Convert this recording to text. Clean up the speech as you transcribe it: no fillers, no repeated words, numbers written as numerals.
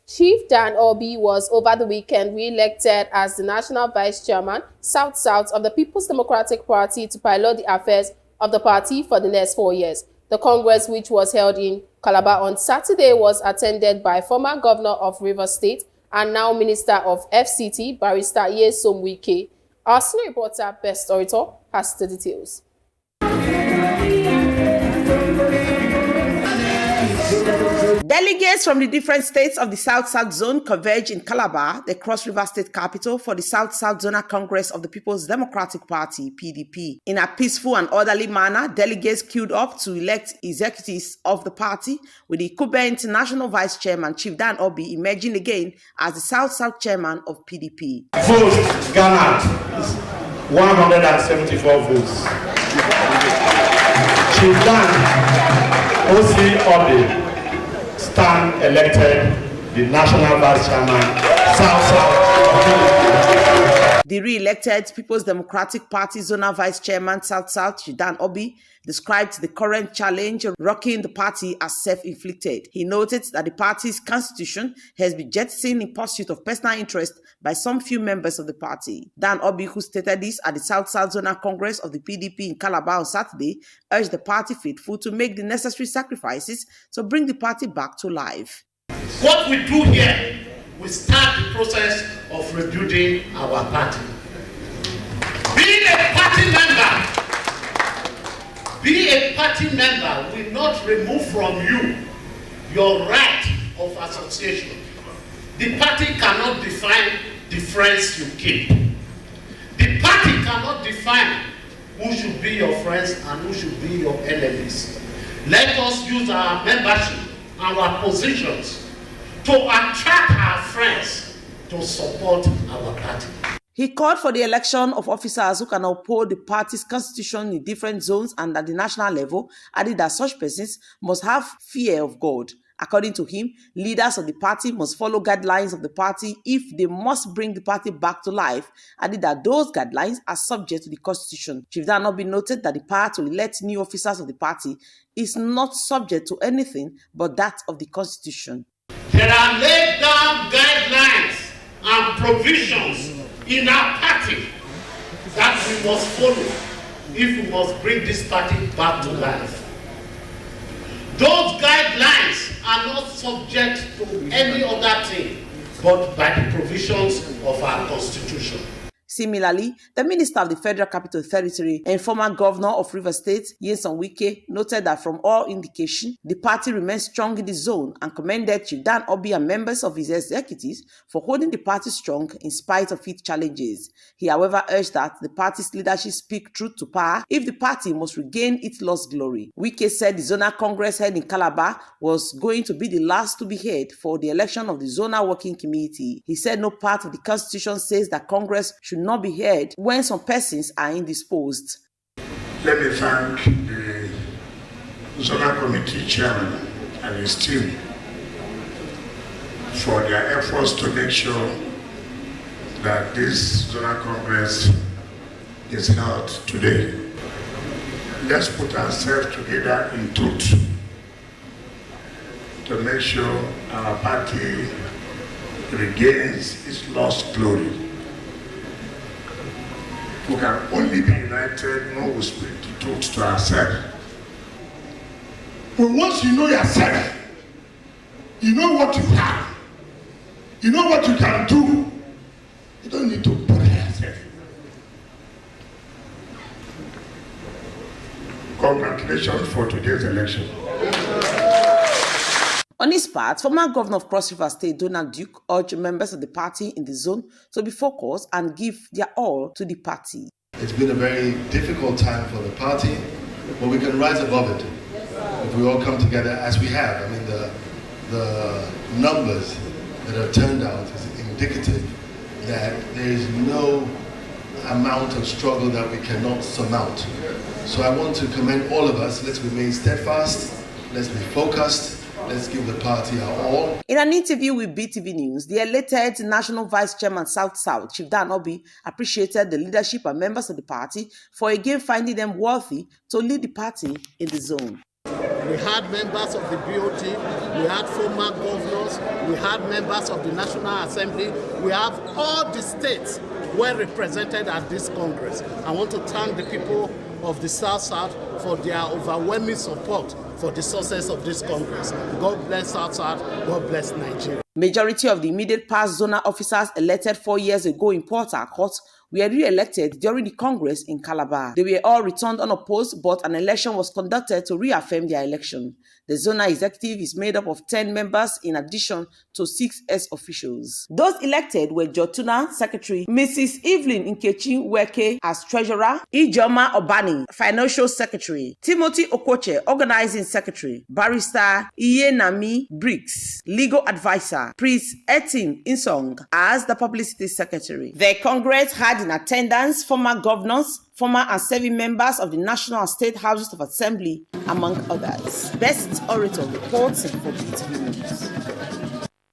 Chief Dan Orbih was over the weekend re-elected as the National Vice Chairman, South-South of the People's Democratic Party to pilot the affairs of the party for the next 4 years. The Congress, which was held in Calabar on Saturday, was attended by former Governor of Rivers State and now Minister of FCT, Barrister Nyesom Wike. Our senior reporter, Best Orator, has the details. Delegates from the different states of the South-South Zone converged in Calabar, the Cross River State capital, for the South-South Zonal Congress of the People's Democratic Party, PDP. In a peaceful and orderly manner, delegates queued up to elect executives of the party, with the Ikube International Vice Chairman, Chief Dan Orbih, emerging again as the South-South Chairman of PDP. Votes garnered 174 votes. Chief Dan Orbih stand elected the National Vice Chairman, South-South. The re-elected People's Democratic Party Zonal Vice Chairman, South-South, Chief Dan Orbih, described the current challenge rocking the party as self-inflicted. He noted that the party's constitution has been jettisoned in pursuit of personal interest by some few members of the party. Dan Orbih, who stated this at the South-South Zonal Congress of the PDP in Calabar on Saturday, urged the party faithful to make the necessary sacrifices to bring the party back to life. What we do here, we start the process of rebuilding our party. Being a party member will not remove from you your right of association. The party cannot define the friends you keep. The party cannot define who should be your friends and who should be your enemies. Let us use our membership, our positions, to attract our friends to support our party. He called for the election of officers who can uphold the party's constitution in different zones and at the national level, adding that such persons must have fear of God. According to him, leaders of the party must follow guidelines of the party if they must bring the party back to life, adding that those guidelines are subject to the constitution. Chief Dan Orbih noted that the power to elect new officers of the party is not subject to anything but that of the constitution. There are laid down guidelines and provisions in our party that we must follow if we must bring this party back to life. Those guidelines are not subject to any other thing but by the provisions of our constitution. Similarly, the Minister of the Federal Capital Territory and former Governor of Rivers State, Nyesom Wike, noted that from all indication, the party remains strong in the zone and commended Chief Dan Orbih and members of his executives for holding the party strong in spite of its challenges. He, however, urged that the party's leadership speak truth to power if the party must regain its lost glory. Wike said the Zonal Congress held in Calabar was going to be the last to be held for the election of the Zonal Working Committee. He said no part of the Constitution says that Congress should not be heard when some persons are indisposed. Let me thank the Zonal Committee Chairman and his team for their efforts to make sure that this Zonal Congress is held today. Let's put ourselves together in truth to make sure our party regains its lost glory. We can only be united when we speak the truth to ourselves. But once you know yourself, you know what you have, you know what you can do, you don't need to put yourself. Congratulations for today's election. On his part, former Governor of Cross River State, Donald Duke, urged members of the party in the zone to be focused and give their all to the party. It's been a very difficult time for the party, but we can rise above it if we all come together as we have. I mean, the numbers that have turned out is indicative that there is no amount of struggle that we cannot surmount. So I want to commend all of us. Let's remain steadfast, let's be focused, let's give the party our all. In an interview with BTV News, the elected National Vice Chairman South-South, Chief Dan Orbih, appreciated the leadership and members of the party for again finding them worthy to lead the party in the zone. We had members of the BOT, we had former governors, we had members of the National Assembly, we have all the states were represented at this Congress. I want to thank the people of the South-South for their overwhelming support for the success of this Congress. God bless South-South, God bless Nigeria. Majority of the immediate past zonal officers elected 4 years ago in Port Harcourt were re-elected during the Congress in Calabar. They were all returned unopposed, but an election was conducted to reaffirm their election. The zonal executive is made up of 10 members in addition to 6 ex-officials. Those elected were Jotuna Secretary, Mrs. Evelyn Nkechi Weke as Treasurer, Ijoma Obani, Financial Secretary, Timothy Okoche, Organizing Secretary, Barrister Iyenami Briggs, Legal Advisor, Priest Etim Insong as the Publicity Secretary. The Congress had in attendance former governors, former and serving members of the National and State Houses of Assembly, among others. Best Orator reporting for Pdp News.